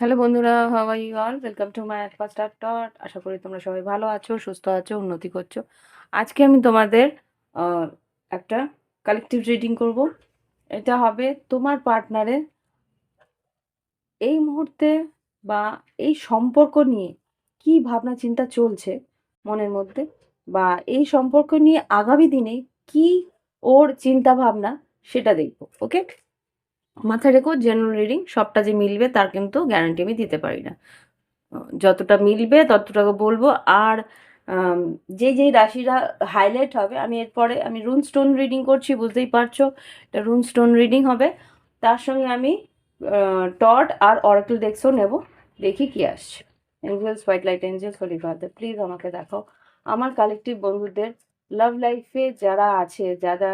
Hello বন্ধুরা, how are you all? Welcome to my first টট। আশা করি তোমরা সবাই ভালো আছো, সুস্থ আছো, উন্নতি করছো। আজকে আমি তোমাদের আহ, একটা কালেকটিভ রিডিং করব। এটা হবে তোমার পার্টনারের এই মুহূর্তে বা এই সম্পর্ক নিয়ে কি ভাবনা চিন্তা চলছে মনের মধ্যে, বা এই সম্পর্ক নিয়ে আগামী দিনে কি ওর চিন্তা ভাবনা, সেটা দেখবো। ওকে, মাথায় রেখো, জেনারেল রিডিং, সবটা যে মিলবে তার কিন্তু গ্যারান্টি আমি দিতে পারি না। যতটা মিলবে ততটুকু বলবো। আর আম, যেই রাশিরা হাইলাইট হবে, আমি এরপরে আমি রুন স্টোন রিডিং করছি, বুঝতেই পারছো এটা রুন স্টোন রিডিং হবে। তার সঙ্গে আমি টড আর অরাকল ডেক্সও নেব। দেখি কি আসছে। Angels, white light angels, holy father, please আমাকে দেখাও আমার কালেকটিভ বন্ধুদের লাভ লাইফে যারা আছে, যারা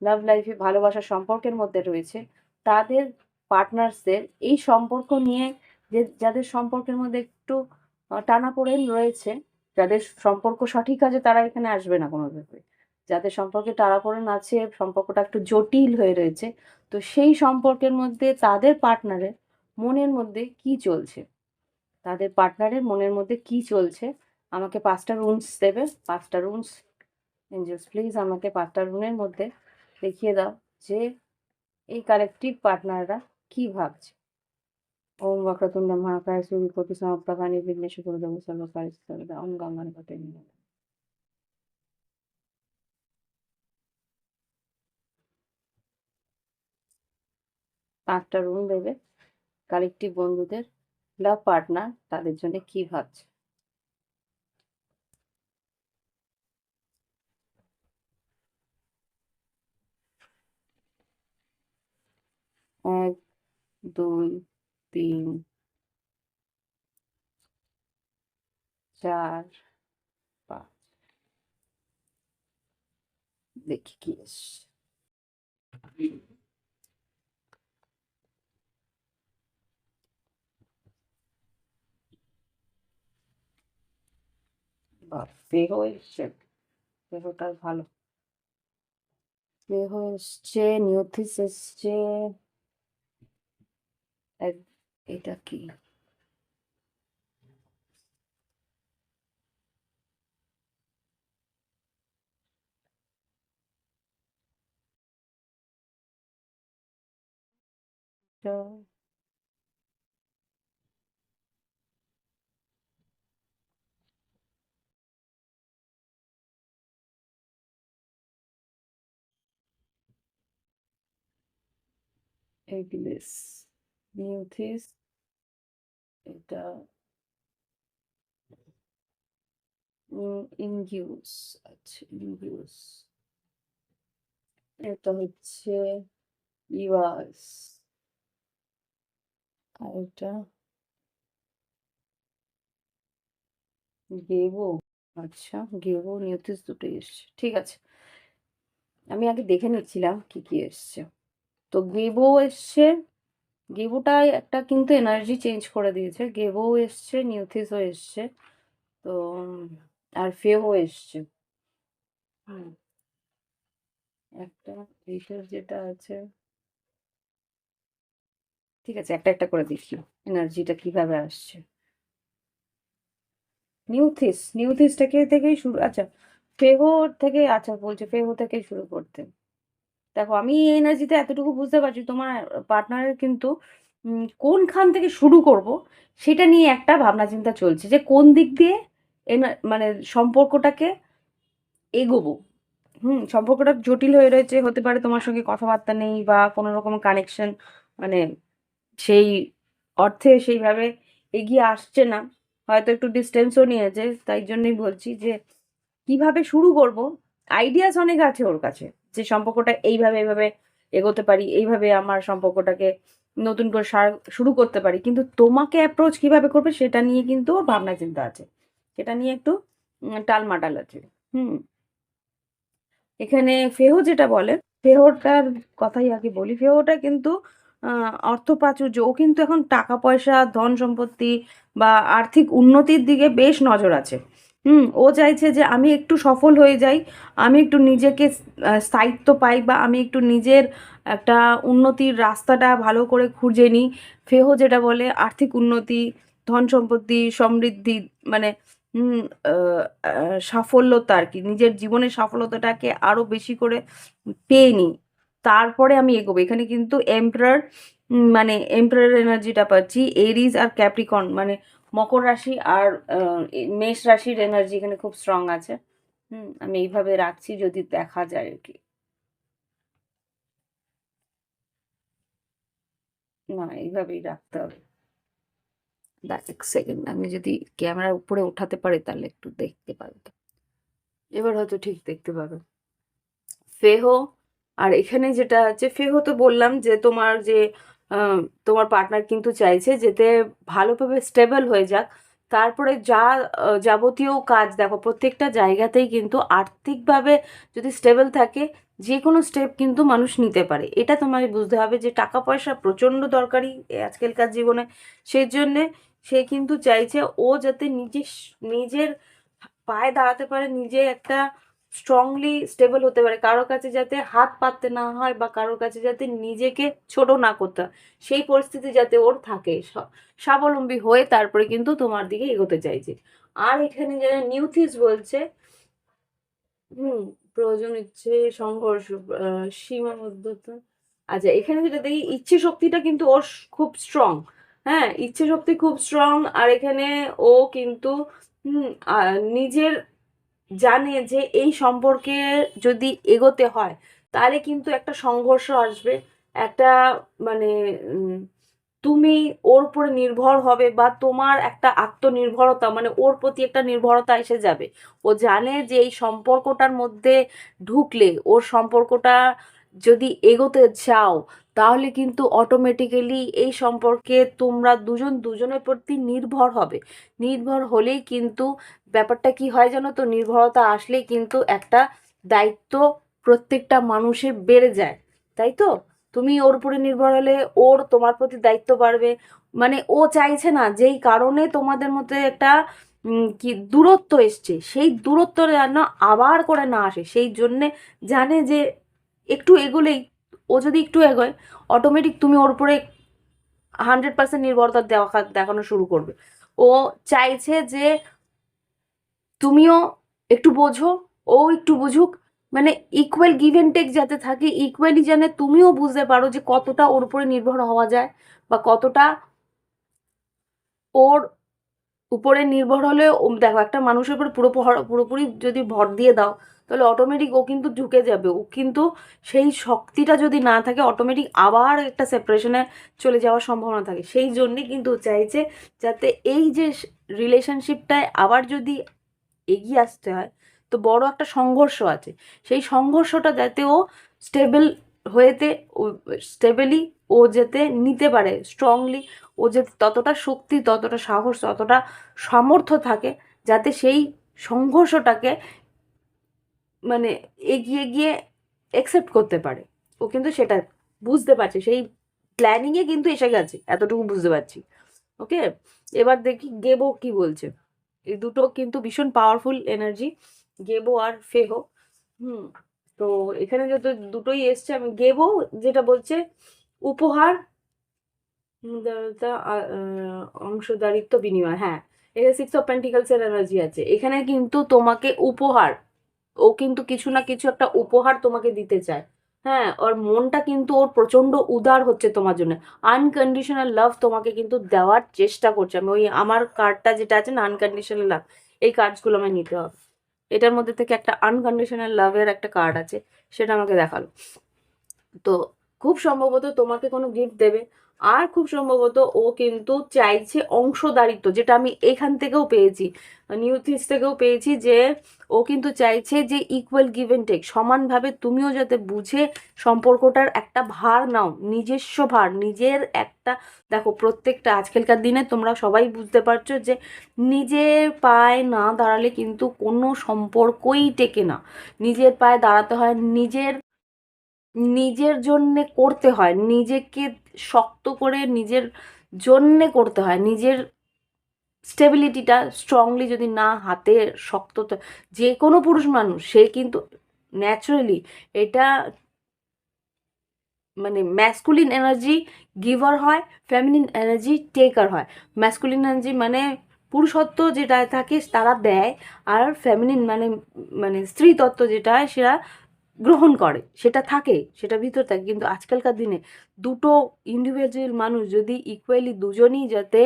লাভ লাইফে ভালোবাসার সম্পর্কের মধ্যে রয়েছে, তাদের পার্টনার্সদের এই সম্পর্ক নিয়ে, যাদের সম্পর্কের মধ্যে একটু টানাপোড়েন রয়েছে, যাদের সম্পর্ক সঠিক আছে তারা এখানে আসবে না কোনোভাবে। যাদের সম্পর্কে টানাপোড়েন আছে, সম্পর্কটা একটু জটিল হয়ে রয়েছে, তো সেই সম্পর্কের মধ্যে তাদের পার্টনারের মনের মধ্যে কি চলছে, তাদের পার্টনারের মনের মধ্যে কি চলছে, আমাকে 5টা রুনস দেবে। 5টা রুনস, এঞ্জেলস প্লিজ আমাকে 5টা রুনের মধ্যে দেখিয়ে দাও যে এই কালেকটিভ পার্টনাররা কি ভাবছে। ওম वक्रतुंड महाकाय सूर्यकोटि समप्रभा निर्विघ्नेषु कुरुदेव सर्वकार्येषु सर्वदा ओम गंगाधरपते नमः। 5টা রুম দেবে কালেকটিভ বন্ধুদের লাভ পার্টনার তাদের জন্য কি ভাবছে। 1, 2, 3, 4, 5, দেখি কি আসছে। বা ফেহ এসছে, ফেহটা ভালো। ফেহ এসছে, নিওথিস এসছে। এটা কি? এগলেস, নিওথিস, এটা ইনগিউস। আচ্ছা, ইনগিউস, এটা হচ্ছে ইওয়াস, আর এটা গেবো। আচ্ছা, গেবো নিউতিস দুটোই এসছে, ঠিক আছে। আমি আগে দেখে নিচ্ছিলাম কি কি এসছে। তো গেবো এসছে, গেবোটাই একটা কিন্তু এনার্জি চেঞ্জ করে দিয়েছে। গেবো এসছে, নিউথিসও এসছে, তো আর ফেও এসছে। হুম, একটা এইটার যেটা আছে, ঠিক আছে, একটা একটা করে দেখি এনার্জিটা কিভাবে আসছে। নিউথিসটাকে থেকেই শুরু, আচ্ছা ফেহো থেকে, আচ্ছা বলছে ফেহো থেকেই শুরু করতে। দেখো, আমি এই এনার্জিতে এতটুকু বুঝতে পারছি, তোমার পার্টনারের কিন্তু কোনখান থেকে শুরু করব সেটা নিয়ে একটা ভাবনা চিন্তা চলছে, যে কোন দিক দিয়ে মানে সম্পর্কটাকে এগোবো। সম্পর্কটা জটিল হয়ে রয়েছে, হতে পারে তোমার সঙ্গে কথাবার্তা নেই বা কোনো রকম কানেকশন, মানে সেই অর্থে সেইভাবে এগিয়ে আসছে না, হয়তো একটু ডিস্টেন্সও নিয়েছে। তাই জন্যই বলছি যে কিভাবে শুরু করব। আইডিয়াস অনেক আছে ওর কাছে, যে সম্পর্কটা এইভাবে এইভাবে এগোতে পারি, এইভাবে আমার সম্পর্কটাকে নতুন করে শুরু করতে পারি, কিন্তু তোমাকে অ্যাপ্রোচ কিভাবে করবে সেটা নিয়ে কিন্তু ওর ভাবনা চিন্তা আছে, সেটা নিয়ে একটু টালমাটাল আছে। হুম এখানে ফেহো যেটা বলে, ফেহোটার কথাই আগে বলি। ফেহোটা কিন্তু অর্থ প্রাচুর্য, ও কিন্তু এখন টাকা পয়সা, ধন সম্পত্তি বা আর্থিক উন্নতির দিকে বেশ নজর আছে। ও চাইছে যে আমি একটু সফল হয়ে যাই, আমি একটু নিজেকে স্থায়িত্ব পাই, বা আমি একটু নিজের একটা উন্নতির রাস্তাটা ভালো করে খুঁজে নিই। ফেহো যেটা বলে আর্থিক উন্নতি, ধন সম্পত্তি, সমৃদ্ধি, মানে হুম, সাফল্যতা আর কি, নিজের জীবনের সাফল্যতাটাকে আরো বেশি করে পেয়ে নিই, তারপরে আমি এগোবো। এখানে কিন্তু এম্পারার, মানে এম্পারার এনার্জিটা পাচ্ছি, এরিজ আর ক্যাপ্রিকন, মানে মকর রাশি আর মেষ রাশির এনার্জি এখানে খুব স্ট্রং আছে। আমি এইভাবে রাখছি যদি দেখা যায় আর কি। না, এইভাবেই রাখতে হবে। দেখ এক সেকেন্ড, আমি যদি ক্যামেরার উপরে উঠাতে পারি তাহলে একটু দেখতে পাবে। এবার হয়তো ঠিক দেখতে পাবে। ফেহো, আর এখানে যেটা আছে ফেহো, তো বললাম যে তোমার যে আহ, তোমার পার্টনার কিন্তু চাইছে যেতে ভালোভাবে স্টেবল হয়ে যাক। তারপরে যা যাবতীয় কাজ দেখো, প্রত্যেকটা জায়গাতেই কিন্তু আর্থিকভাবে যদি স্টেবল থাকে, যে কোনো স্টেপ কিন্তু মানুষ নিতে পারে। এটা তোমাকে বুঝতে হবে যে টাকা পয়সা প্রচণ্ড দরকারি আজকালকার জীবনে। সেই জন্যে সে কিন্তু চাইছে ও যাতে নিজের পায়ে দাঁড়াতে পারে, নিজে একটা স্ট্রংলি স্টেবল হতে পারে, কারো কাছে যাতে হাত পাততে না হয়, বা কারো কাছে যাতে নিজেকে ছোট না করতে হয়, সেই পরিস্থিতি যাতে ওর থাকে, স্বাবলম্বী হয়ে তারপরে কিন্তু তোমার দিকে এগোতে চাইছে। আর এখানে যারা নিউথিস বলছে, হুম, প্রয়োজন, ইচ্ছে, সংঘর্ষ, সীমাবদ্ধতা। আচ্ছা, এখানে যেটা দেখি ইচ্ছে শক্তিটা কিন্তু ওর খুব স্ট্রং। হ্যাঁ, ইচ্ছে শক্তি খুব স্ট্রং। আর এখানে ও কিন্তু হুম নিজের জানে যে এই সম্পর্কে যদি এগোতে হয় তাহলে কিন্তু একটা সংঘর্ষ আসবে, একটা মানে তুমি ওর উপরে নির্ভর হবে, বা তোমার একটা আত্মনির্ভরতা, মানে ওর প্রতি একটা নির্ভরতা এসে যাবে। ও জানে যে এই সম্পর্কটার মধ্যে ঢুকলে, ওর সম্পর্কটা যদি এগোতে চাও, তাহলে কিন্তু অটোমেটিক্যালি এই সম্পর্কে তোমরা দুজন দুজনের প্রতি নির্ভর হবে। নির্ভর হলেই কিন্তু ব্যাপারটা কি হয় জানো তো, নির্ভরতা আসলেই কিন্তু একটা দায়িত্ব প্রত্যেকটা মানুষের বেড়ে যায়, তাই তো? তুমি ওর উপরে নির্ভর হলে ওর তোমার প্রতি দায়িত্ব বাড়বে। মানে ও চাইছে না, যেই কারণে তোমাদের মধ্যে একটা কি দূরত্ব এসছে, সেই দূরত্ব যেন আবার করে না আসে, সেই জন্যে জানে যে একটু এগোলেই, ও যদি একটু এগোয়, অটোমেটিক তুমি ওর উপরে 100% নির্ভরতা দেখানো শুরু করবে। ও চাইছে যে তুমিও একটু বোঝো, ও একটু বুঝুক, মানে ইকুয়াল গিভ অ্যান্ড টেক যাতে থাকে, ইকুয়ালি যেন তুমিও বুঝতে পারো যে কতটা ওর উপরে নির্ভর হওয়া যায়, বা কতটা ওর উপরে নির্ভর হলে দেখো, একটা মানুষের উপর পুরোপুরি যদি ভর দিয়ে দাও, তাহলে অটোমেটিক ও কিন্তু ঝুঁকে যাবে। ও কিন্তু সেই শক্তিটা যদি না থাকে, অটোমেটিক আবার একটা সেপারেশনে চলে যাওয়ার সম্ভাবনা থাকে। সেই জন্যে কিন্তু চাইছে যাতে এই যে রিলেশনশিপটায় আবার যদি এগিয়ে আসতে হয়, তো বড় একটা সংঘর্ষ আছে। সেই সংঘর্ষটা যাতে ও স্টেবল হয়েতে, স্টেবলি ও যাতে নিতে পারে স্ট্রংলি, ও যাতে ততটা শক্তি, ততটা সাহস, ততটা সামর্থ্য থাকে, যাতে সেই সংঘর্ষটাকে মানে এগিয়ে গিয়ে একসেপ্ট করতে পারে। ও কিন্তু সেটা বুঝতে পারছে, সেই প্ল্যানিংয়ে কিন্তু এসে গেছে, এতটুকু বুঝতে পারছি। ওকে, এবার দেখি গেবো কি বলছে। এই দুটো কিন্তু ভীষণ পাওয়ারফুল এনার্জি, গেবো আর ফেহো। হুম তো এখানে যত দুটোই এসছে, আমি গেবো যেটা বলছে উপহার, অংশদারিত্ব, বিনিময়। হ্যাঁ, এখানে 6 অফ পেন্টিকলস এর এনার্জি আছে। এখানে কিন্তু তোমাকে উপহার, ও কিন্তু কিছু না কিছু একটা উপহার তোমাকে দিতে চায়। হ্যাঁ, ওর মনটা কিন্তু ওর প্রচন্ড উদার হচ্ছে তোমার জন্য। আনকন্ডিশনাল লাভ তোমাকে কিন্তু দেওয়ার চেষ্টা করছে। আমি ওই আমার কার্ডটা যেটা আছে না, আনকন্ডিশনাল লাভ, এই কার্ডসগুলো আমায় নিতে হবে। এটার মধ্যে থেকে একটা আনকন্ডিশনাল লাভের একটা কার্ড আছে, সেটা আমাকে দেখালো। তো খুব সম্ভবত তোমাকে কোনো গিফট দেবে। আর খুব সম্ভবত ও কিন্তু চাইছে অংশদারিত্ব, যেটা আমি এখান থেকেও পেয়েছি, নিউথিস থেকেও পেয়েছি, যে ও কিন্তু চাইছে যে ইকুয়াল গিভ অ্যান্ড টেক, সমানভাবে তুমিও যাতে বুঝে সম্পর্কটার একটা ভার নাও, নিজস্ব ভার, নিজের একটা, দেখো প্রত্যেকটা আজকালকার দিনে তোমরা সবাই বুঝতে পারছো যে নিজের পায়ে না দাঁড়ালে কিন্তু কোনো সম্পর্কই টেকে না। নিজের পায়ে দাঁড়াতে হয়, নিজের নিজের জন্যে করতে হয়, নিজেকে শক্ত করে নিজের জন্যে করতে হয়, নিজের স্টেবিলিটিটা স্ট্রংলি যদি না হাতে শক্ত, যে কোনো পুরুষ মানুষ সে কিন্তু ন্যাচারালি এটা মানে ম্যাসকুলিন এনার্জি গিভার হয়, ফেমিনিন এনার্জি টেকার হয়। ম্যাসকুলিন এনার্জি মানে পুরুষত্ব যেটা থাকে তারা দেয়, আর ফেমিনিন মানে মানে স্ত্রী তত্ত্ব যেটা হয় সেটা গ্রহণ করে, সেটা থাকে, সেটা ভিতর থাকে। কিন্তু আজকালকার দিনে দুটো ইন্ডিভিজুয়াল মানুষ যদি ইকুয়ালি, দুজনই যাতে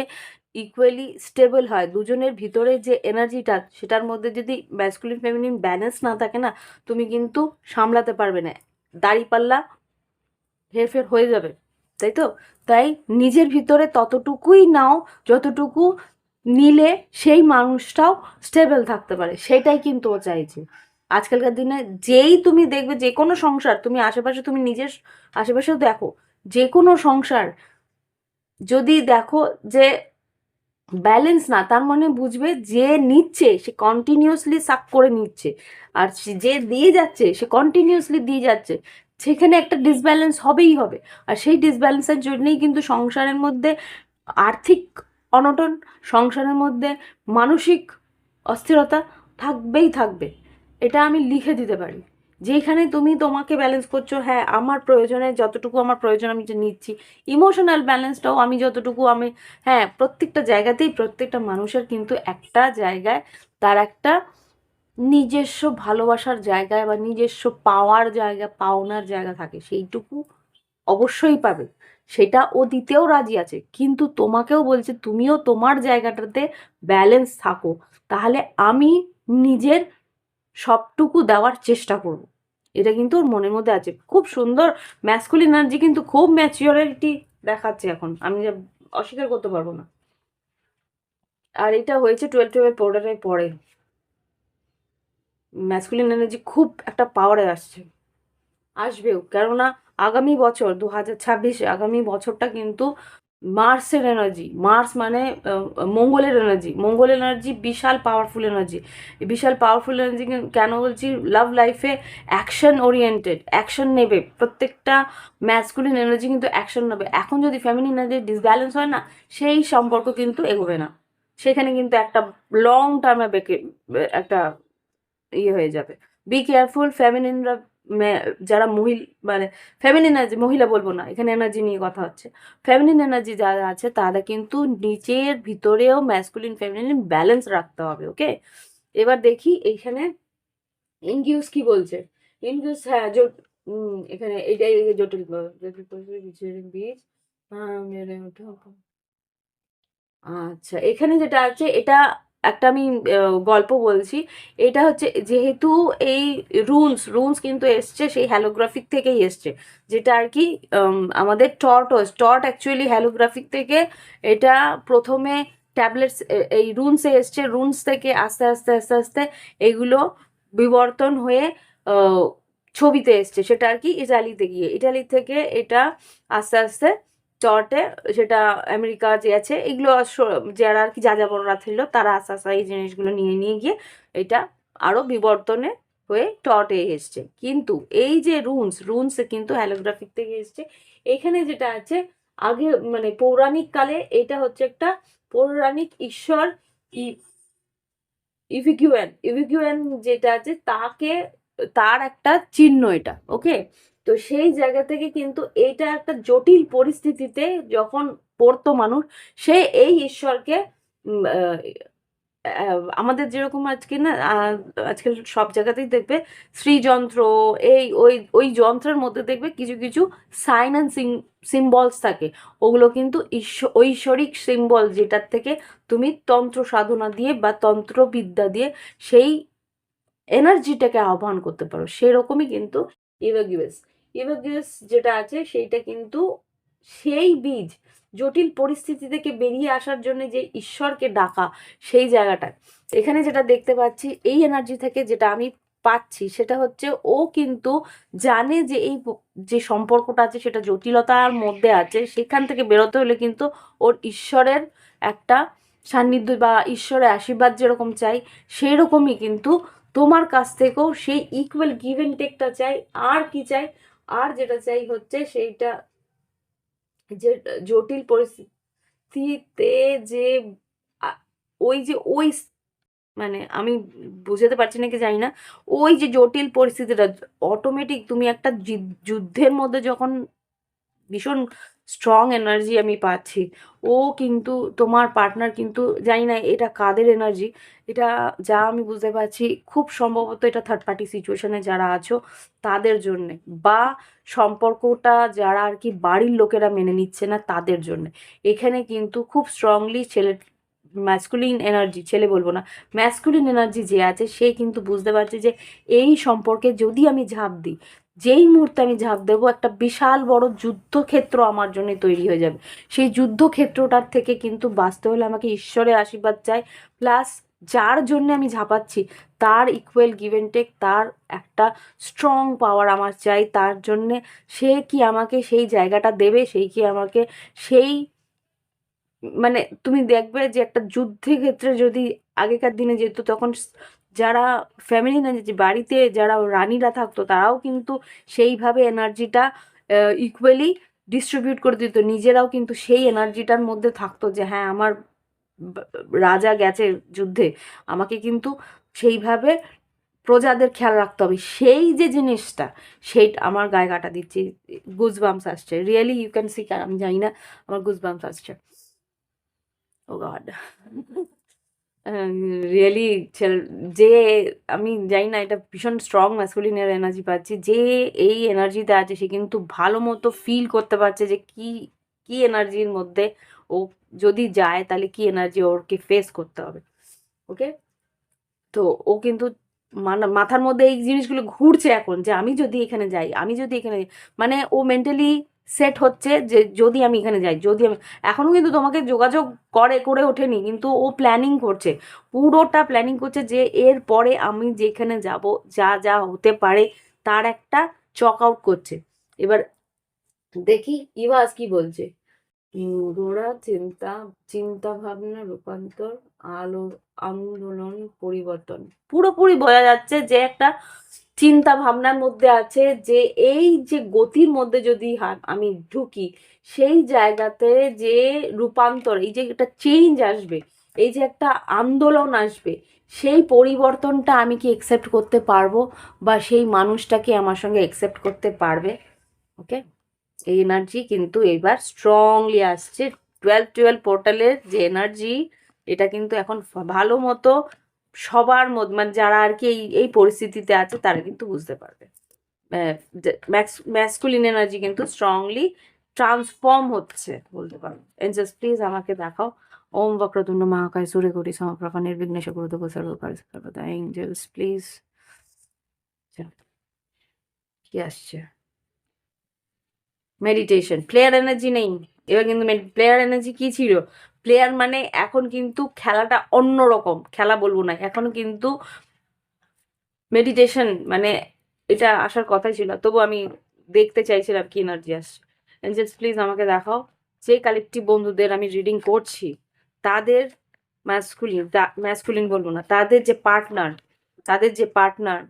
ইকুয়ালি স্টেবল হয়, দুজনের ভিতরে যে এনার্জিটা সেটার মধ্যে যদি ম্যাসকুলিন ফেমিনিন ব্যালেন্স না থাকে না, তুমি কিন্তু সামলাতে পারবে না, দাঁড়িপাল্লা হেরফের হয়ে যাবে, তাই তো? তাই নিজের ভিতরে ততটুকুই নাও যতটুকু নিলে সেই মানুষটাও স্টেবল থাকতে পারে, সেটাই কিন্তু ও চাইছে। আজকালকার দিনে যেই তুমি দেখবে যে কোনো সংসার, তুমি আশেপাশে, তুমি নিজের আশেপাশেও দেখো, যে কোনো সংসার যদি দেখো যে ব্যালেন্স না, তার মানে বুঝবে যে নিচ্ছে সে কন্টিনিউয়াসলি সাক করে নিচ্ছে, আর যে দিয়ে যাচ্ছে সে কন্টিনিউয়াসলি দিয়ে যাচ্ছে, সেখানে একটা ডিসব্যালেন্স হবেই হবে। আর সেই ডিসব্যালেন্সের জন্যই কিন্তু সংসারের মধ্যে আর্থিক অনটন, সংসারের মধ্যে মানসিক অস্থিরতা থাকবেই থাকবে। এটা আমি লিখে দিতে পারি। যেখানে তুমি তোমাকে ব্যালেন্স করছো, হ্যাঁ আমার প্রয়োজনে যতটুকু আমার প্রয়োজন আমি যে নিচ্ছি, ইমোশনাল ব্যালেন্সটাও আমি যতটুকু আমি, হ্যাঁ প্রত্যেকটা জায়গাতেই প্রত্যেকটা মানুষের কিন্তু একটা জায়গায় তার একটা নিজস্ব ভালোবাসার জায়গায় বা নিজস্ব পাওয়ার জায়গা, পাওনার জায়গা থাকে, সেইটুকু অবশ্যই পাবে, সেটা ও দিতেও রাজি আছে। কিন্তু তোমাকেও বলছে তুমিও তোমার জায়গাটাতে ব্যালেন্স থাকো, তাহলে আমি নিজের সবটুকু দেওয়ার চেষ্টা করব। এটা কিন্তু ওর মনের মধ্যে আছে। খুব সুন্দর ম্যাসকুলিন এনার্জি, কিন্তু খুব ম্যাচিওরিটি দেখাচ্ছে এখন, আমি যা অস্বীকার করতে পারবো না। আর এটা হয়েছে 12-12 পাউডারের পরে। ম্যাসকুলিন এনার্জি খুব একটা পাওয়ারে আসছে, আসবেও, কেননা আগামী বছর 2026, আগামী বছরটা কিন্তু মার্সের এনার্জি, মার্স মানে মঙ্গলের এনার্জি, মঙ্গলের এনার্জি বিশাল পাওয়ারফুল এনার্জি। বিশাল পাওয়ারফুল এনার্জি কেন বলছি, লাভ লাইফে অ্যাকশন ওরিয়েন্টেড, অ্যাকশন নেবে প্রত্যেকটা ম্যাসকুলিন এনার্জি, কিন্তু অ্যাকশন নেবে। এখন যদি ফেমিনিন এনার্জি ডিসব্যালেন্স হয় না, সেই সম্পর্ক কিন্তু এগোবে না, সেখানে কিন্তু একটা লং টার্মে বেঁকে একটা ইয়ে হয়ে যাবে। বি কেয়ারফুল ফেমিনিনরা, যারা মানে ফেমিনিন এনার্জি, মহিলা বলবো না, এখানে এনার্জি নিয়ে কথা হচ্ছে। ফেমিনিন এনার্জি যারা আছে তারা কিন্তু নিচের ভিতরেও ম্যাসকুলিন ফেমিনিন ব্যালেন্স রাখতে হবে, ওকে? এবার দেখি এইখানে ইনকিউস কি বলছে। ইনকিউস, হ্যাঁ এখানে এটাই জটিল বীজ। আচ্ছা, এখানে যেটা আছে এটা একটা আমি গল্প বলছি। এটা হচ্ছে যেহেতু এই রুনস কিন্তু এসছে সেই হ্যালোগ্রাফিক থেকেই এসছে, যেটা আর কি আমাদের টর্ট অ্যাকচুয়ালি হ্যালোগ্রাফিক থেকে এটা প্রথমে ট্যাবলেটস, এই রুনসে এসছে, রুনস থেকে আস্তে আস্তে আস্তে আস্তে এগুলো বিবর্তন হয়ে ছবিতে এসছে, সেটা আর কি ইটালিতে গিয়ে, ইটালি থেকে এটা আস্তে আস্তে চটে, সেটা আমেরিকা যে আছে এগুলো যারা আর কি যাযাবররা ছিল তারা আস্তে আস্তে এই জিনিসগুলো নিয়ে নিয়ে গিয়ে এটা আরো বিবর্তনে হয়ে টটে এসছে। কিন্তু এই যে রুনস কিন্তু হ্যালোগ্রাফিক থেকে এসছে। এখানে যেটা আছে আগে মানে পৌরাণিক কালে এটা হচ্ছে একটা পৌরাণিক ঈশ্বর ইভিকিউয়ান যেটা আছে তাকে, তার একটা চিহ্ন এটা, ওকে? তো সেই জায়গা থেকে কিন্তু এটা একটা জটিল পরিস্থিতিতে যখন পড়তো মানুষ, সে এই ঈশ্বরকে আমাদের যেরকম আজকে না আজকাল সব জায়গাতেই দেখবে শ্রীযন্ত্র, এই ওই ওই যন্ত্রের মধ্যে দেখবে কিছু কিছু সাইন অ্যান্ড সিম্বলস থাকে, ওগুলো কিন্তু ঐশ্বরিক সিম্বল, যেটার থেকে তুমি তন্ত্র সাধনা দিয়ে বা তন্ত্রবিদ্যা দিয়ে সেই এনার্জিটাকে আহ্বান করতে পারো। সেরকমই কিন্তু ইভাগিউস, ইভাগিউস যেটা আছে সেইটা কিন্তু সেই বীজ, জটিল পরিস্থিতি থেকে বেরিয়ে আসার জন্য যে ঈশ্বরকে ডাকা, সেই জায়গাটায় এখানে যেটা দেখতে পাচ্ছি এই এনার্জি থেকে যেটা আমি পাচ্ছি সেটা হচ্ছে ও কিন্তু জানে যে এই যে সম্পর্কটা আছে সেটা জটিলতার মধ্যে আছে, সেখান থেকে বেরোতে হলে কিন্তু ওর ঈশ্বরের একটা সান্নিধ্য বা ঈশ্বরের আশীর্বাদ যেরকম চাই, সেই রকমই কিন্তু তোমার কাছ থেকেও সেই ইকুয়াল গিভ এন্ড টেকটা চাই। আর কি চাই, আর যেটা চাই হচ্ছে সেইটা যে জটিল পরিস্থিতিতে যে ওই যে ওই মানে আমি বুঝাতে পারছি না কি জানি না, ওই যে জটিল পরিস্থিতিটা অটোমেটিক তুমি একটা যুদ্ধের মধ্যে যখন ভীষণ স্ট্রং এনার্জি আমি পাচ্ছি, ও কিন্তু তোমার পার্টনার কিন্তু জানি না এটা কাদের এনার্জি, এটা যা আমি বুঝতে পারছি খুব সম্ভবত এটা থার্ড পার্টি সিচুয়েশনে যারা আছো তাদের জন্যে, বা সম্পর্কটা যারা আর কি বাড়ির লোকেরা মেনে নিচ্ছে না তাদের জন্যে। এখানে কিন্তু খুব স্ট্রংলি ছেলে ম্যাসকুলিন এনার্জি, ছেলে বলবো না, ম্যাসকুলিন এনার্জি যে আছে সে কিন্তু বুঝতে পারছে যে এই সম্পর্কে যদি আমি ঝাঁপ দিই, যেই মুহূর্তে আমি ঝাঁপ দেবো একটা বিশাল বড় যুদ্ধক্ষেত্র আমার জন্য তৈরি হয়ে যাবে। সেই যুদ্ধক্ষেত্রটার থেকে কিন্তু বাঁচতে হলে আমাকে ঈশ্বরের আশীর্বাদ চাই, প্লাস যার জন্য আমি ঝাঁপাচ্ছি তার ইকুয়াল গিভ অ্যান্ড টেক, তার একটা স্ট্রং পাওয়ার আমার চাই। তার জন্যে সে কি আমাকে সেই জায়গাটা দেবে, সেই কি আমাকে সেই মানে তুমি দেখবে যে একটা যুদ্ধের ক্ষেত্রে যদি আগেকার দিনে যেত তখন যারা ফ্যামিলি না যে বাড়িতে যারা রানীরা থাকতো তারাও কিন্তু সেইভাবে এনার্জিটা ইকুয়ালি ডিস্ট্রিবিউট করে দিত, নিজেরাও কিন্তু সেই এনার্জিটার মধ্যে থাকতো যে হ্যাঁ আমার রাজা গেছে যুদ্ধে, আমাকে কিন্তু সেইভাবে প্রজাদের খেয়াল রাখতে হবে, সেই যে জিনিসটা সেইটা আমার গায়ে কাটা দিচ্ছি, গুজবাম্পস আসছে, রিয়েলি ইউ ক্যান সি, আমি জানি না আমার গুজবাম্পস আসছে, ও গড রিয়েলি যে আমি জানি না এটা ভীষণ স্ট্রং ম্যাসকুলিনের এনার্জি পাচ্ছি, যে এই এনার্জিতে আছে সে কিন্তু ভালো মতো ফিল করতে পারছে যে কি কি এনার্জির মধ্যে ও যদি যায় তাহলে কি এনার্জি ওরকে ফেস করতে হবে। ওকে, তো ও কিন্তু মাথার মধ্যে এই জিনিসগুলো ঘুরছে এখন যে আমি যদি এখানে যাই, আমি যদি এখানে মানে ও মেন্টালি সেট হচ্ছে যে যদি আমি এখানে যাই, যদি আমি এখনও কিন্তু তোমাকে যোগাযোগ করে ওঠেনি, কিন্তু ও প্ল্যানিং করছে, পুরোটা প্ল্যানিং করছে যে এর পরে আমি যেখানে যাব যা যা হতে পারে তার একটা চক আউট করছে। এবার দেখি ইভাস কি বলছে। গোড়া চিন্তা, চিন্তা ভাবনা রূপান্তর, আলো, আন্দোলন, পরিবর্তন, পুরোপুরি বোঝা যাচ্ছে যে একটা চিন্তা ভাবনার মধ্যে আছে যে এই যে গতির মধ্যে যদি আমি ঢুকি সেই জায়গাতে যে রূপান্তর, এই যে একটা চেঞ্জ আসবে, এই যে একটা আন্দোলন আসবে, সেই পরিবর্তনটা আমি কি একসেপ্ট করতে পারবো, বা সেই মানুষটাকে আমার সঙ্গে একসেপ্ট করতে পারবে। ওকে, এই এনার্জি কিন্তু এবার স্ট্রংলি আসছে, 12-12 পোর্টালের যে এনার্জি এটা কিন্তু এখন ভালো মতো সবার মধ্যে মানে যারা আর কি এই এই পরিস্থিতিতে আছে তারা কিন্তু বুঝতে পারবে। ম্যাসকুলিন এনার্জি কিন্তু স্ট্রংলি ট্রান্সফর্ম হচ্ছে বলতে পারো। এঞ্জেলস প্লিজ আমাকে দেখাও। ওম বক্রতুণ্ড মহাকায় সূর্যকোটি সমপ্রভা নির্বিঘ্নেশ কুরুতে সর্বকার্যে সর্বদা। এঞ্জেলস প্লিজ, কি আসছে? মেডিটেশন, প্লেয়ার এনার্জি নেই এবার কিন্তু। প্লেয়ার এনার্জি কি ছিল? প্লেয়ার মানে এখন কিন্তু খেলাটা অন্যরকম, খেলা বলবো না, এখন কিন্তু মেডিটেশন মানে এটা আসার কথাই ছিল, তবু আমি দেখতে চাইছিলাম কি এনার্জি আসছে। এঞ্জেলস প্লিজ আমাকে দেখাও যে কালেকটিভ বন্ধুদের আমি রিডিং করছি তাদের ম্যাসকুলিন বলবো না, তাদের যে partner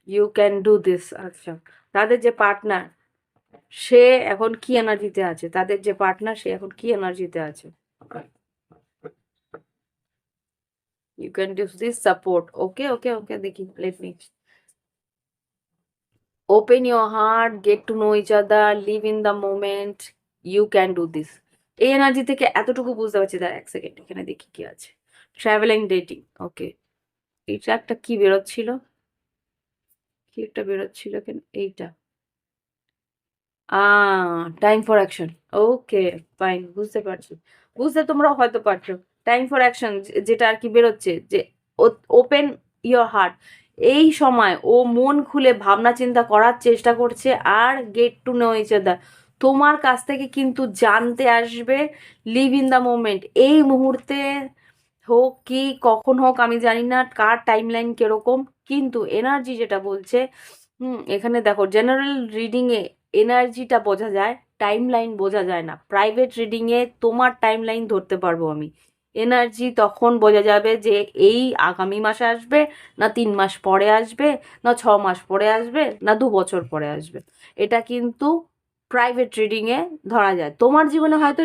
you can do this, আচ্ছা তাদের যে পার্টনার সে এখন কি এনার্জিতে আছে, তাদের যে পার্টনার সে এখন কি এনার্জিতে আছে। You can do this support, okay okay okay, দেখি let me open your heart, get to know each other, live in the moment, you can do this. এই এনার্জি থেকে এতটুকু বুঝতে পারছি, তার এক সেকেন্ড এখানে দেখি কি আছে। ট্রাভেলিং ডেটিং, ওকে, এইটা একটা কি বেরোচ্ছিল, কি একটা বেরোচ্ছিল কেন এইটা, time for action, okay fine, বুঝতে পারছি, বুঝতে তোমরাও হয়তো পারছো। টাইম ফর অ্যাকশন যেটা আর কি বেরোচ্ছে যে ওপেন ইয়োর হার্ট, এই সময় ও মন খুলে ভাবনা চিন্তা করার চেষ্টা করছে, আর get to know each other, তোমার কাছ থেকে কিন্তু জানতে আসবে, লিভ ইন দ্য মোমেন্ট, এই মুহূর্তে হোক কি কখন হোক আমি জানি না কার টাইম লাইন কিরকম, কিন্তু এনার্জি যেটা বলছে, এখানে দেখো জেনারেল রিডিংয়ে এনার্জিটা বোঝা যায়, টাইম লাইন বোঝা যায় না। প্রাইভেট রিডিংয়ে তোমার টাইম লাইন ধরতে পারবো আমি, এনার্জি তখন বোঝা যাবে যে এই আগামী মাসে আসবে, না 3 মাস পরে আসবে, না 6 মাস পরে আসবে, না 2 বছর পরে আসবে। এটা কিন্তু প্রাইভেট রিডিংয়ে ধরা যায়। তোমার জীবনে হয়তো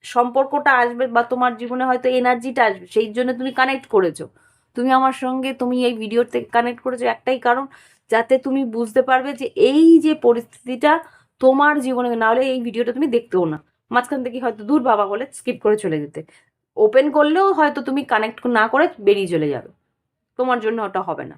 সম্পর্কটা আসবে বা তোমার জীবনে হয়তো এনার্জিটা আসবে, সেই জন্য তুমি কানেক্ট করেছো। তুমি আমার সঙ্গে, তুমি এই ভিডিওতে কানেক্ট করেছো একটাই কারণ, যাতে তুমি বুঝতে পারবে যে এই যে পরিস্থিতিটা তোমার জীবনে, নাহলে এই ভিডিওটা তুমি দেখতেও না, মাঝখান থেকে হয়তো দূর বাবা বলে স্কিপ করে চলে যেতে। ওপেন করলেও হয়তো তুমি কানেক্ট না করে বেরিয়ে চলে যাবে, তোমার জন্য ওটা হবে না।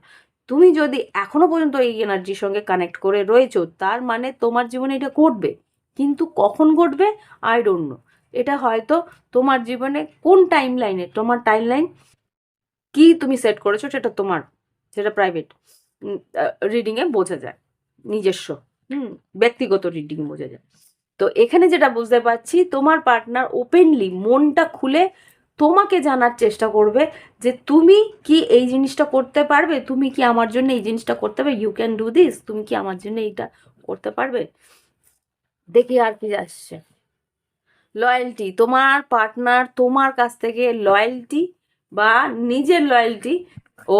তুমি যদি এখনো পর্যন্ত এই এনার্জির সঙ্গে কানেক্ট করে রয়েছো, তার মানে তোমার জীবনে এটা ঘটবে। কিন্তু কখন ঘটবে আই ডোন্ট নো। এটা হয়তো তোমার জীবনে কোন টাইম লাইনে, তোমার টাইম লাইন কি তুমি সেট করেছো সেটা তোমার, সেটা প্রাইভেট রিডিংয়ে বোঝা যায়, নিজস্ব হুম ব্যক্তিগত রিডিং বোঝা যায়। তো এখানে যেটা বুঝতে পারছি, তোমার পার্টনার ওপেনলি মনটা খুলে তোমাকে জানার চেষ্টা করবে যে তুমি কি এই জিনিসটা করতে পারবে, তুমি কি আমার জন্য এই জিনিসটা করতে পারবে, ইউ ক্যান ডু দিস, তুমি কি আমার জন্য এইটা করতে পারবে। দেখি আর কি আসছে। লয়্যালটি, তোমার পার্টনার তোমার কাছ থেকে লয়্যালটি বা নিজের লয়্যালটি ও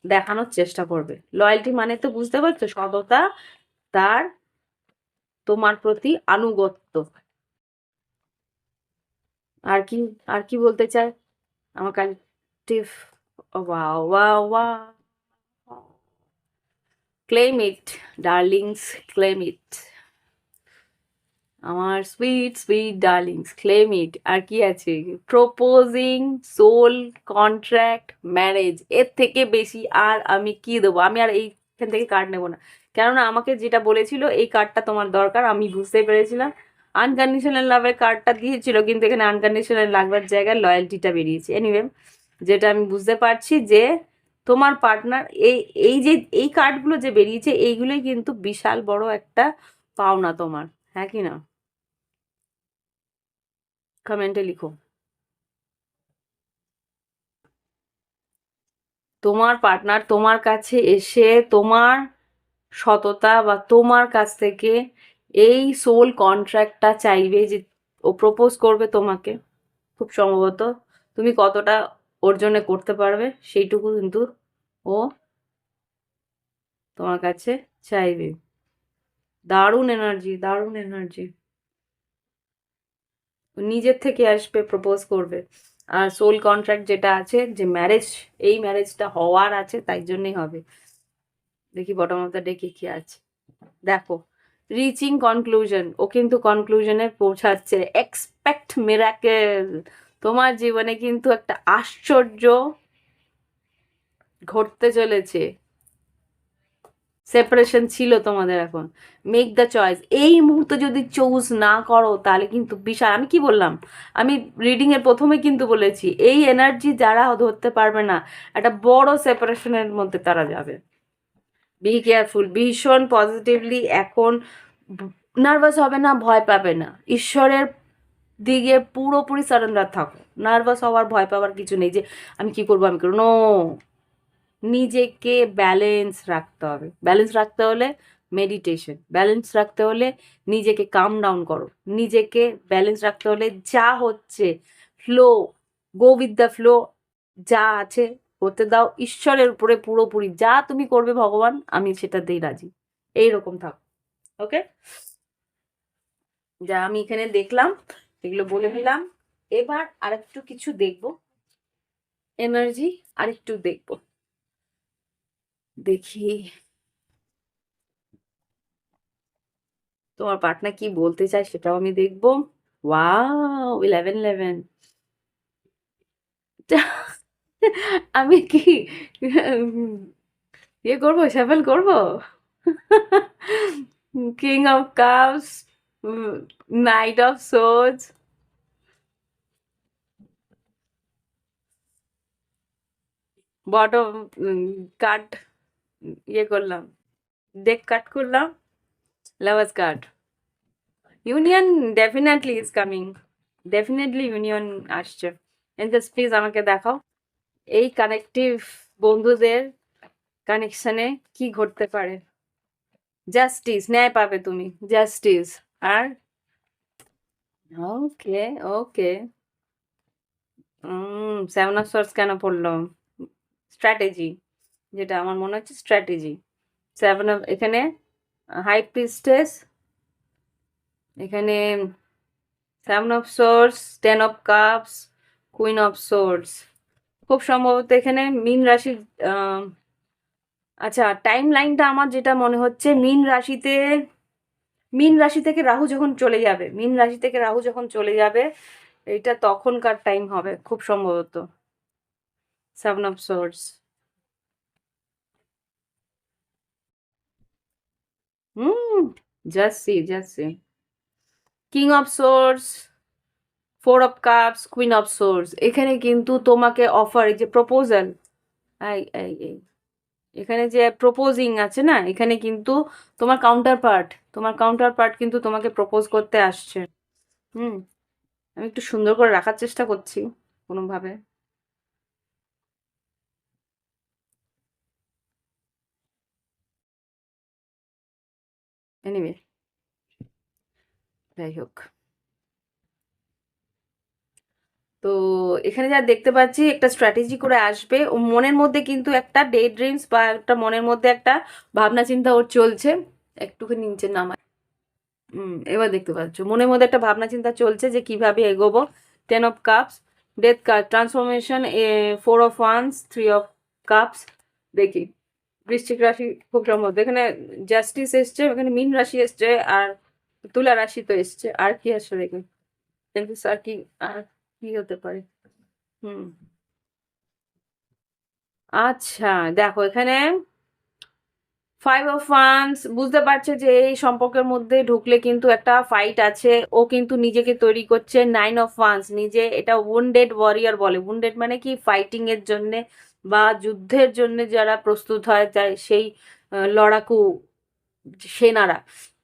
দেখানোর চেষ্টা করবে। লয়্যালটি মানে তো বুঝতে পারছো, সততা, তার তোমার প্রতি আনুগত্য। আর কি, আর কি বলতে চায় আমার collective. Wow wow wow, claim it darlings, claim it আমার sweet sweet darlings, claim it. আর কি আছে, প্রপোজিং, সোল কন্ট্রাক্ট, ম্যারেজ, এর থেকে বেশি আর আমি কি দেবো। আমি আর এইখান থেকে কার্ড নেবো না, কেননা আমাকে যেটা বলেছিল এই কার্ডটা তোমার দরকার, আমি বুঝতে পেরেছিলাম। আনকন্ডিশনাল লাভের কার্ডটা দিয়েছিল, কিন্তু এখানে আনকন্ডিশনাল লাভের জায়গায় লয়্যালটিটা বেরিয়েছে। এনিওয়ে, যেটা আমি বুঝতে পারছি যে তোমার পার্টনার এই, এই যে এই কার্ডগুলো যে বেরিয়েছে, এইগুলোই কিন্তু বিশাল বড় একটা পাওনা তোমার, হ্যাঁ কি না? কমেন্টে লিখো। তোমার পার্টনার তোমার কাছে এসে তোমার সততা বা তোমার কাছ থেকে এই সোল কন্ট্রাক্টটা চাইবে, যে ও প্রপোজ করবে তোমাকে, খুব সম্ভবত তুমি কতটা ওর জন্য করতে পারবে সেইটুকু কিন্তু ও তোমার কাছে চাইবে। দারুণ এনার্জি, দারুণ এনার্জি। নিজের থেকে আসবে, প্রপোজ করবে। আর সোল কন্ট্রাক্ট যেটা আছে, যে ম্যারেজ, এই ম্যারেজটা হওয়ার আছে, তাই জন্যই হবে। দেখি বটম অফ দ্য ডে কি কি আছে, দেখো। রিচিং কনক্লুশন, ও কিন্তু কনক্লুশনে পৌঁছাচ্ছে। এক্সপেক্ট মিরাকেল, তোমার জীবনে কিন্তু একটা আশ্চর্য ঘটতে চলেছে। সেপারেশন ছিল তোমাদের, এখন মেক দ্য চয়েস। এই মুহূর্তে যদি চুজ না করো তাহলে কিন্তু বিশাল, আমি কি বললাম, আমি রিডিং এর প্রথমে কিন্তু বলেছি এই এনার্জি যারা ধরতে পারবে না, একটা বড় সেপারেশনের মধ্যে তারা যাবে। বি কেয়ারফুল, ভীষণ পজিটিভলি এখন, নার্ভাস হবে না, ভয় পাবে না, ঈশ্বরের দিকে পুরোপুরি সারেন্ডার থাকো। নার্ভাস হওয়ার, ভয় পাওয়ার কিছু নেই যে আমি কি করবো, আমি করবো, নো। নিজেকে ব্যালেন্স রাখতে হবে। ব্যালেন্স রাখতে হলে মেডিটেশন, ব্যালেন্স রাখতে হলে নিজেকে কাম ডাউন করো, নিজেকে ব্যালেন্স রাখতে হলে যা হচ্ছে flow, go with the flow, যা আছে করতে দাও। ঈশ্বরের উপরে পুরোপুরি যা তুমি করবে ভগবান, আমি সেটাতেই রাজি, এইরকম থাকো। ওকে, যা আমি এখানে দেখলাম এগুলো বলে দিলাম। এবার আরেকটু কিছু দেখবো, এনার্জি আরেকটু দেখবো, দেখি তোমার পার্টনার কি বলতে চায় সেটাও আমি দেখবো। ওয়াও, 11-11। আমি কি ইয়ে করবো, সাফল করবো। King of cups, knight of swords, bottom cut, ইয়ে করলাম, ডেক কাট করলাম, lovers card. Union definitely is coming, definitely union আসছে। এনজাস্ট প্লিজ আমাকে দেখাও এই কানেকটিভ বন্ধুদের কানেকশনে কি ঘটতে পারে। জাস্টিস, ন্যায় পাবে তুমি, জাস্টিস। আর okay, okay, seven of swords কেন পড়লো, স্ট্র্যাটেজি, যেটা আমার মনে হচ্ছে স্ট্র্যাটেজি। সেভেন অফ, এখানে হাই প্রিস্টেস, এখানে seven of swords, ten of cups, queen of swords. খুব সম্ভবত এখানে মীন রাশির আচ্ছা, টাইম লাইনটা আমার যেটা মনে হচ্ছে, মীন রাশি থেকে রাহু যখন চলে যাবে, মীন রাশি থেকে রাহু যখন চলে যাবে, এটা তখনকার টাইম হবে খুব সম্ভবত। Seven of source. Hmm, just see. King of swords, four of cups, queen of source. এখানে কিন্তু তোমাকে অফার, এই যে প্রপোজাল, এই এখানে যে প্রপোজিং আছে না, এখানে কিন্তু তোমার কাউন্টার পার্ট কিন্তু তোমাকে প্রপোজ করতে আসছে। হুম, আমি একটু সুন্দর করে রাখার চেষ্টা করছি কোনোভাবে। এনিওয়ে, যাই হোক। তো এখানে যা দেখতে পাচ্ছি, একটা স্ট্র্যাটেজি করে আসবে ও মনের মধ্যে, কিন্তু একটা ডে ড্রিমস বা একটা মনের মধ্যে একটা ভাবনা চিন্তা ওর চলছে। একটুখানি নিচে নামায়। এবার দেখতে পাচ্ছ মনের মধ্যে একটা ভাবনা চিন্তা চলছে যে কিভাবে এগোবো। Ten of cups, death card, transformation, four of wands, three of cups. দেখি বৃশ্চিক রাশি খুব সম্ভবত এখানে জাস্টিস এসছে, এখানে মীন রাশি এসছে, আর তুলা রাশি তো এসছে। আর কি আসছে দেখি, আর কি, আর কি হতে পারে। হুম, আচ্ছা, দেখো এখানে ফাইভ অফ ওয়ান্স বুঝতে পারছে যে এই সম্পর্কের মধ্যে ঢুকলে কিন্তু একটা ফাইট আছে, ও কিন্তু নিজেকে তৈরি করছে। নাইন অফ ওয়ান্স, নিজে এটা উন্ডেড ওয়ারিয়ার বলে। উন্ডেড মানে কি, ফাইটিং এর জন্য বা যুদ্ধের জন্য যারা প্রস্তুত হয় যায়, সেই লড়াকু সেনারা।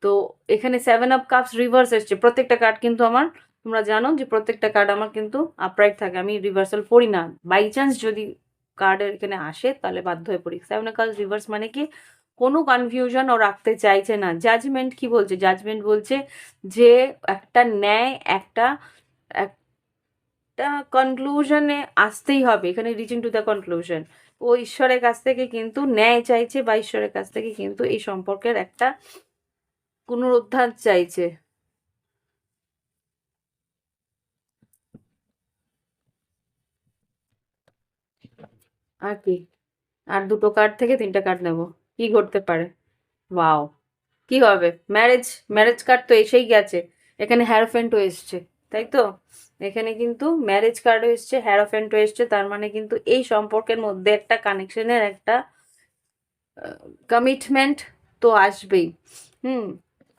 তো এখানে সেভেন অফ কাপস রিভার্স এসছে। প্রত্যেকটা কার্ড কিন্তু আমার, তোমরা জানো যে প্রত্যেকটা কার্ড আমার কিন্তু আপরাইট থাকে, আমি রিভার্সাল পড়ি না। বাই চান্স যদি কার্ডের এখানে আসে তাহলে বাধ্য হয়ে পড়ি। সেভেন অফ কাপস রিভার্স মানে কি, কোনো কনফিউশন ও রাখতে চাইছে না। জাজমেন্ট কি বলছে, জাজমেন্ট বলছে যে একটা ন্যায়, একটা কনক্লুশনে আসতেই হবে। এখানে রিচিং টু দ্য কনক্লুশন, ও ঈশ্বরের কাছ থেকে কিন্তু ন্যায় চাইছে, বা ঈশ্বরের কাছ থেকে কিন্তু এই সম্পর্কের একটা পুনরুদ্ধার চাইছে। আর কি, আর দুটো কার্ড থেকে তিনটা কার্ড নেব, কি ঘটতে পারে। ওয়াও, কি হবে, ম্যারেজ, ম্যারেজ কার্ড তো এসেই গেছে। এখানে হ্যারোফেন্টও এসছে, তাই তো। এখানে কিন্তু ম্যারেজ কার্ডও এসছে, হ্যারোফেন্টও এসছে, তার মানে কিন্তু এই সম্পর্কের মধ্যে একটা কানেকশনের একটা কমিটমেন্ট তো আসবেই। হুম,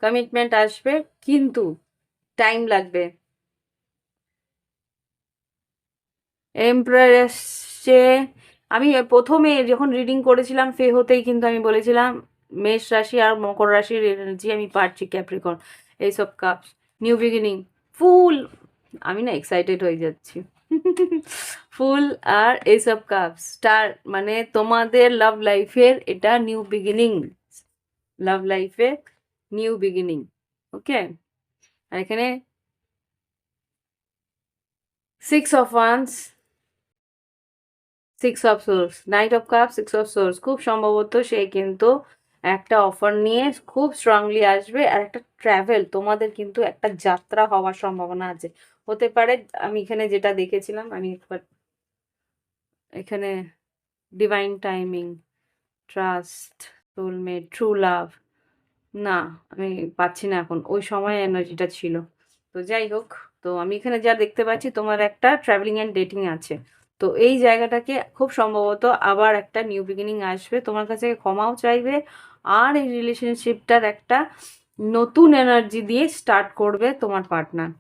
কমিটমেন্ট আসবে, কিন্তু টাইম লাগবে। এমপ্রায়ার এসছে। আমি প্রথমে যখন রিডিং করেছিলাম হতেই কিন্তু আমি বলেছিলাম মেষ রাশি আর মকর রাশির এনার্জি আমি পাচ্ছি, ক্যাপ্রিকন, এইসব কাপস, নিউ বিগিনিং, ফুল। আমি না এক্সাইটেড হয়ে যাচ্ছি। ফুল আর এইসব কাপস, স্টার, মানে তোমাদের লাভ লাইফের এটা নিউ বিগিনিং, লাভ লাইফে নিউ বিগিনিং। ওকে, আর এখানে six of wands, six of swords, night of cup, six of swords. খুব সম্ভবত সে কিন্তু একটা অফার নিয়ে খুব স্ট্রংলি আসবে, আর একটা ট্রাভেল, তোমাদের কিন্তু একটা যাত্রা হওয়ার সম্ভাবনা আছে, হতে পারে। আমি এখানে যেটা দেখেছিলাম, আমি একবার এখানে divine timing, trust, soulmate, true love, না আমি পাচ্ছি না এখন, ওই সময় এনার্জিটা ছিল। তো যাই হোক, তো আমি এখানে যা দেখতে পাচ্ছি, তোমার একটা ট্রাভেলিং অ্যান্ড ডেটিং আছে। তো এই জায়গাটাকে খুব সম্ভবত আবার একটা নিউ বিগিনিং আসবে, তোমার কাছে ক্ষমাও চাইবে, আর এই রিলেশনশিপটার একটা নতুন এনার্জি দিয়ে স্টার্ট করবে তোমার পার্টনার।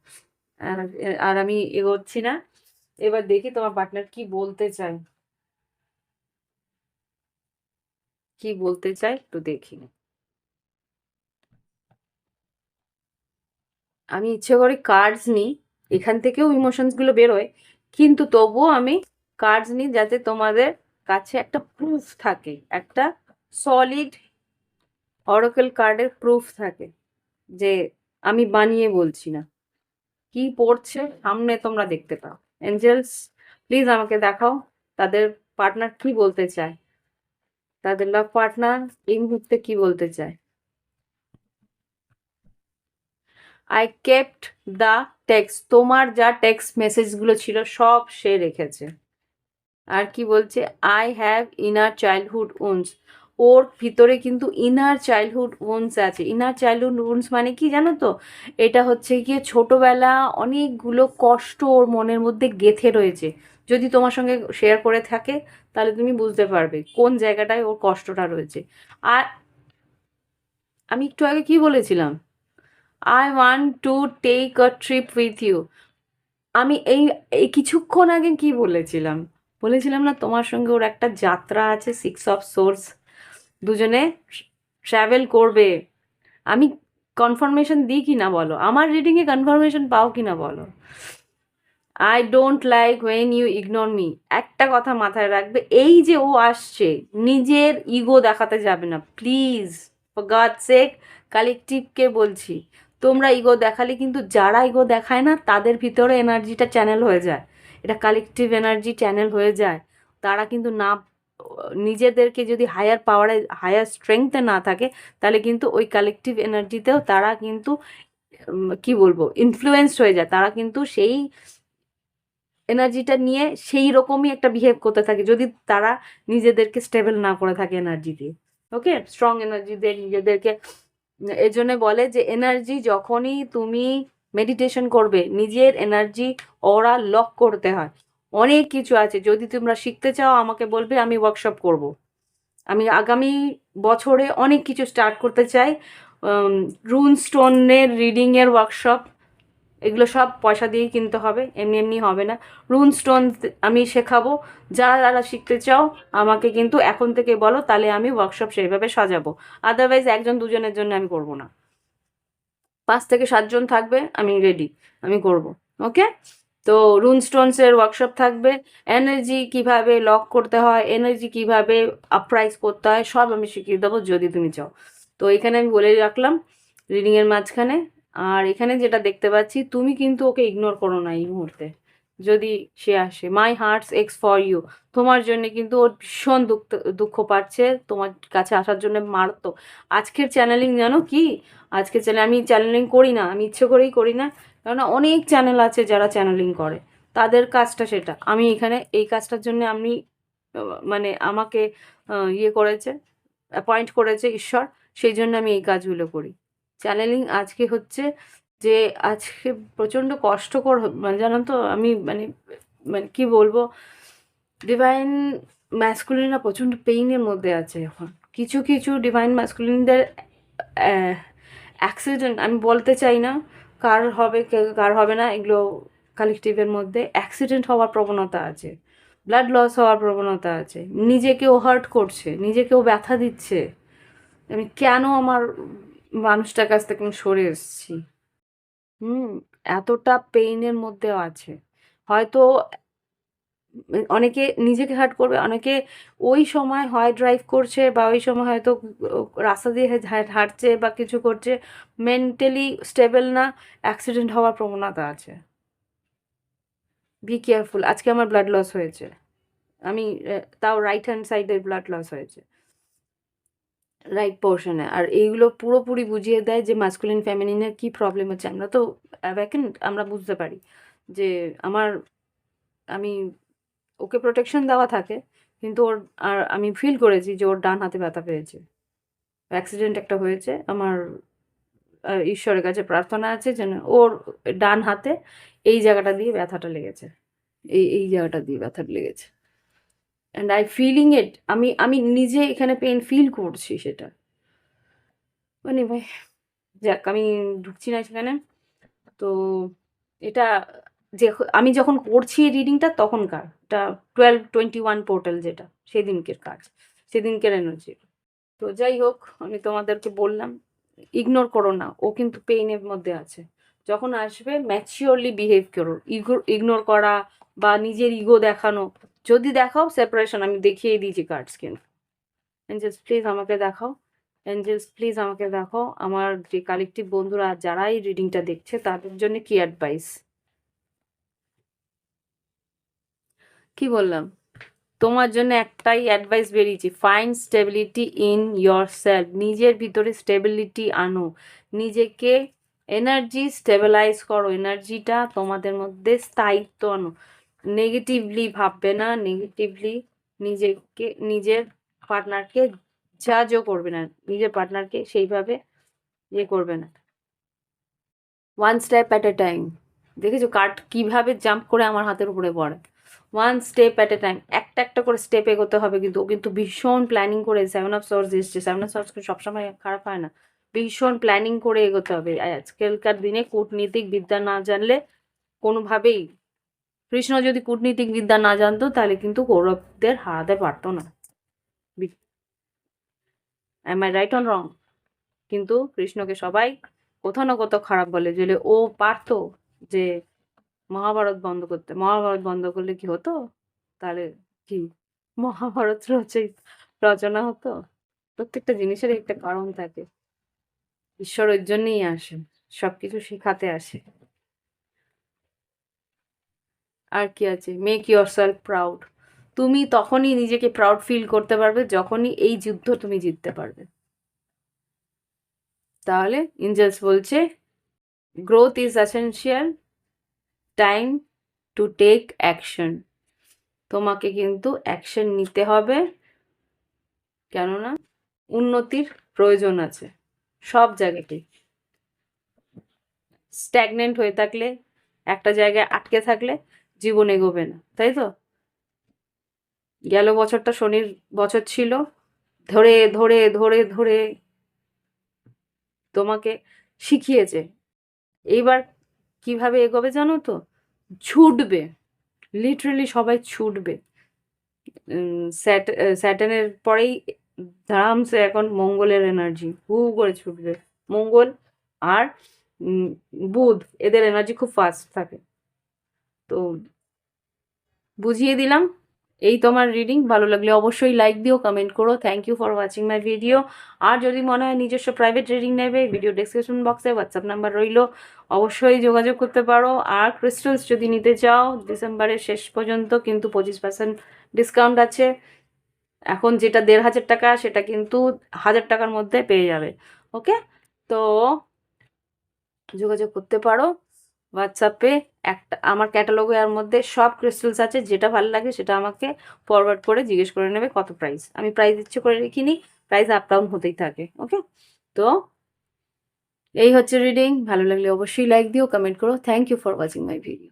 আর আর আমি এগোচ্ছি না, এবার দেখি তোমার পার্টনার কি বলতে চায়, কি বলতে চায় একটু দেখি। আমি ইচ্ছে করে কার্ডস নিই, এখান থেকেও ইমোশনস গুলো বেরোয়, কিন্তু তবুও আমি কার্ডস নিই যাতে তোমাদের কাছে একটা প্রুফ থাকে, একটা সলিড অরাকল কার্ডের প্রুফ থাকে, যে আমি বানিয়ে বলছি না। কি পড়ছে সামনে তোমরা দেখতে পাও। এঞ্জেলস, প্লিজ আমাকে দেখাও তাদের পার্টনার কি বলতে চায়, তাদের লাভ পার্টনার এই মুহূর্তে কি বলতে চায়। আই কেপ্ট দ্য টেক্সট, তোমার যা টেক্সট মেসেজগুলো ছিল সব সে রেখেছে। আর কি বলছে, I have inner childhood wounds, ওর ভিতরে কিন্তু ইনার চাইল্ডহুড উন্স আছে। ইনার চাইল্ডহুড উন্স মানে কি জানো তো, এটা হচ্ছে গিয়ে ছোটবেলা অনেকগুলো কষ্ট ওর মনের মধ্যে গেঁথে রয়েছে। যদি তোমার সঙ্গে শেয়ার করে থাকে তাহলে তুমি বুঝতে পারবে কোন জায়গাটায় ওর কষ্টটা রয়েছে। আর আমি একটু আগে কি বলেছিলাম, I want to take a trip with you. আমি এই এই কিছুক্ষণ আগে কি বলেছিলাম, বলেছিলাম না তোমার সঙ্গে ওর একটা যাত্রা আছে, 6 অফ সোর্স, দুজনে ট্রাভেল করবে। আমি কনফার্মেশন দিই কি না বলো, আমার রিডিংয়ে কনফার্মেশন পাও কি না বলো। I don't like when you ignore me. একটা কথা মাথায় রাখবে, এই যে ও আসছে, নিজের ইগো দেখাতে যাবে না প্লিজ, ফর গড সেক। কালেকটিভকে বলছি, তোমরা ইগো দেখালে কিন্তু যারা ইগো দেখায় না তাদের ভিতরে এনার্জিটা চ্যানেল হয়ে যায়, এটা কালেকটিভ এনার্জি চ্যানেল হয়ে যায়। তারা কিন্তু না, নিজেদেরকে যদি হায়ার পাওয়ারে হায়ার স্ট্রেংথে না থাকে তাহলে কিন্তু ওই কালেকটিভ এনার্জিতেও তারা কিন্তু কি বলবো ইনফ্লুয়েন্সড হয়ে যায়, তারা কিন্তু সেই এনার্জিটা নিয়ে সেই রকমই একটা বিহেভ করতে থাকে যদি তারা নিজেদেরকে স্টেবল না করে থাকে এনার্জি দিয়ে। ওকে, স্ট্রং এনার্জি দিয়ে নিজেদেরকে, এই জন্য বলে যে এনার্জি যখনই তুমি মেডিটেশন করবে নিজের এনার্জি ওরা লক করতে হয়। অনেক কিছু আছে, যদি তোমরা শিখতে চাও আমাকে বলবে, আমি ওয়ার্কশপ করব। আমি আগামী বছরে অনেক কিছু স্টার্ট করতে চাই, রুন স্টোনের রিডিংয়ের ওয়ার্কশপ, এগুলো সব পয়সা দিয়েই কিনতে হবে, এমনি এমনি হবে না। রুন স্টোন আমি শেখাবো, যারা যারা শিখতে চাও আমাকে কিন্তু এখন থেকে বলো, তাহলে আমি ওয়ার্কশপ সেইভাবে সাজাবো। আদারওয়াইজ একজন দুজনের জন্য আমি করব না, 5 থেকে 7 জন থাকবে, আমি রেডি, আমি করব। ওকে, তো রুন স্টোনসের ওয়ার্কশপ থাকবে, এনার্জি কিভাবে লক করতে হয়, এনার্জি কিভাবে আপরাইজ করতে হয়, সব আমি শিখিয়ে দেবো যদি তুমি চাও। তো এখানে আমি বলে রাখলাম রিডিংয়ের মাঝখানে। আর এখানে যেটা দেখতে পাচ্ছি, তুমি কিন্তু ওকে ইগনোর করো না এই মুহূর্তে। যদি সে আসে, মাই হার্টস এক্স ফর ইউ, তোমার জন্য কিন্তু ওর ভীষণ দুঃখ পাচ্ছে তোমার কাছে আসার জন্য মারতো। আজকের চ্যানেলিং জানো কি, আজকে চ্যানেল আমি চ্যানেলিং করি না, আমি ইচ্ছে করেই করি না, কেননা অনেক চ্যানেল আছে যারা চ্যানেলিং করে, তাদের কাজটা সেটা। আমি এখানে এই কাজটার জন্য আমি মানে আমাকে ইয়ে করেছে, অ্যাপয়েন্ট করেছে ঈশ্বর, সেই জন্য আমি এই কাজগুলো করি। চ্যানেলিং আজকে হচ্ছে যে আজকে প্রচণ্ড কষ্টকর, মানে জানো তো আমি মানে মানে কি বলবো, ডিভাইন ম্যাসকুলিনরা প্রচণ্ড পেইনের মধ্যে আছে এখন। কিছু কিছু ডিভাইন ম্যাসকুলিনদের অ্যাক্সিডেন্ট, আমি বলতে চাই না কার হবে কার হবে না, এগুলো কালেকটিভের মধ্যে অ্যাক্সিডেন্ট হওয়ার প্রবণতা আছে, ব্লাড লস হওয়ার প্রবণতা আছে, নিজেকেও হার্ট করছে, নিজেকেও ব্যথা দিচ্ছে। আমি কেন আমার মানুষটার কাছ থেকে আমি সরে এসেছি, হুম, এতটা পেইনের মধ্যেও আছে। হয়তো অনেকে নিজেকে হার্ট করবে, অনেকে ওই সময় হয় ড্রাইভ করছে বা ওই সময় হয়তো রাস্তা দিয়ে হাঁটছে বা কিছু করছে, মেন্টালি স্টেবল না, অ্যাক্সিডেন্ট হওয়ার প্রবণতা আছে। Be careful. আজকে আমার ব্লাড লস হয়েছে, আমি তাও রাইট হ্যান্ড সাইডের ব্লাড লস হয়েছে, রাইট পোর্শনে। আর এইগুলো পুরোপুরি বুঝিয়ে দেয় যে মাস্কুলিন ফেমিনিনের কী প্রবলেম হচ্ছে। আমরা তো অ্যাওয়াকেন্ড, আমরা বুঝতে পারি যে আমার, আমি ওকে প্রোটেকশন দেওয়া থাকে, কিন্তু ওর, আর আমি ফিল করেছি যে ওর ডান হাতে ব্যথা পেয়েছে, অ্যাক্সিডেন্ট একটা হয়েছে। আমার ঈশ্বরের কাছে প্রার্থনা আছে যেন ওর ডান হাতে এই জায়গাটা দিয়ে ব্যথাটা লেগেছে, এই জায়গাটা দিয়ে ব্যথাটা লেগেছে, অ্যান্ড আই ফিলিং ইট, আমি আমি নিজে এখানে পেন ফিল করছি সেটা। মানে ভাই, যাক আমি ঢুকছি না সেখানে। তো এটা যে আমি যখন করছি এই রিডিংটা তখনকার, এটা 12/21 পোর্টাল, যেটা সেদিনকের কাজ, সেদিনকের এনার্জি। তো যাই হোক, আমি তোমাদেরকে বললাম ইগনোর করো না, ও কিন্তু পেইনের মধ্যে আছে। যখন আসবে ম্যাচিওরলি বিহেভ করো, ইগনোর করা বা নিজের ইগো দেখানো, যদি দেখাও সেপারেশন, আমি দেখিয়ে দিয়েছি কার্ডস কিন্তু। এঞ্জেলস প্লিজ আমাকে দেখাও, এঞ্জেলস প্লিজ আমাকে দেখাও আমার যে কালেকটিভ বন্ধুরা যারা এই রিডিংটা দেখছে তাদের জন্য কি অ্যাডভাইস। কি বললাম, তোমার জন্য একটাই অ্যাডভাইস বেরিয়েছি, find stability in your self, নিজের ভিতরে স্টেবিলিটি আনো, নিজেকে এনার্জি স্টেবিলাইজ করো, এনার্জিটা তোমাদের মধ্যে স্থায়িত্ব আনো। নেগেটিভলি ভাববে না, নেগেটিভলি নিজের পার্টনারকে জাজও করবে না, নিজের পার্টনারকে সেইভাবে করবে না। One step at a time. দেখেছো কার্ড কিভাবে জাম্প করে আমার হাতের উপরে পড়ে। One step at a time, একটা একটা করে স্টেপ এগোতে হবে। কিন্তু ও কিন্তু ভীষণ প্ল্যানিং করে 7 অফ সোর্স এসছে। 7 অফ সোর্স সবসময় খারাপ হয় না, ভীষণ প্ল্যানিং করে এগোতে হবে। আজকালকার দিনে কূটনীতিক বিদ্যা না জানলে কোনোভাবেই, কৃষ্ণ যদি কূটনীতিক বিদ্যা না জানতো তাহলে কিন্তু কৌরবদের হারাতে পারতো না। এম আই রাইট অন রং? কিন্তু কৃষ্ণকে সবাই কোথাও না কোথাও খারাপ বলে, যে ও পারতো যে মহাভারত বন্ধ করতে। মহাভারত বন্ধ করলে কি হতো? তাহলে কি মহাভারত রচনা হতো? প্রত্যেকটা জিনিসের একটা কারণ থাকে। ঈশ্বর ওই জন্যই আসে, সবকিছু শেখাতে আসে। আর কি আছে? Make your self proud. তুমি তখনই নিজেকে প্রাউড ফিল করতে পারবে যখনই এই যুদ্ধ তুমি জিততে পারবে। তাহলে এঞ্জেলস বলছে growth is essential, time to take action. তোমাকে কিন্তু অ্যাকশন নিতে হবে, কেননা উন্নতির প্রয়োজন আছে সব জায়গাতেই। স্ট্যাগনেন্ট হয়ে থাকলে, একটা জায়গায় আটকে থাকলে জীবন এগোবে না, তাই তো? গেল বছরটা শনির বছর ছিল, ধরে ধরে ধরে ধরে তোমাকে শিখিয়েছে। এইবার কিভাবে এগোবে জানো তো? ছুটবে, লিটারেলি সবাই ছুটবে। স্যাটার্নের পরেই ধারামসে এখন মঙ্গলের এনার্জি হু করে ছুটবে। মঙ্গল আর বুধ, এদের এনার্জি খুব ফাস্ট থাকে। তো বুঝিয়ে দিলাম। এই তোমার রিডিং। ভালো লাগলে অবশ্যই লাইক দিও, কমেন্ট করো। Thank you for watching my video. আর যদি মনে হয় নিজস্ব প্রাইভেট রিডিং নেবে, ভিডিও ডেসক্রিপশন বক্সে হোয়াটসঅ্যাপ নাম্বার রইলো, অবশ্যই যোগাযোগ করতে পারো। আর ক্রিস্টালস যদি নিতে চাও, ডিসেম্বরের শেষ পর্যন্ত কিন্তু 25% ডিসকাউন্ট আছে। এখন যেটা 1500 টাকা সেটা কিন্তু 1000 টাকার মধ্যে পেয়ে যাবে। ওকে, তো যোগাযোগ করতে পারো হোয়াটসঅ্যাপে। একটা আমার ক্যাটালগের মধ্যে সব ক্রিস্টালস আছে, যেটা ভালো লাগে সেটা আমাকে ফরওয়ার্ড করে জিজ্ঞেস করে নেবে কত প্রাইস। আমি প্রাইস ইচ্ছে করে রেখিনি, প্রাইস আপ ডাউন হতেই থাকে। ওকে, তো এই হচ্ছে রিডিং। ভালো লাগলে অবশ্যই লাইক দিও, কমেন্ট করো। Thank you for watching my video.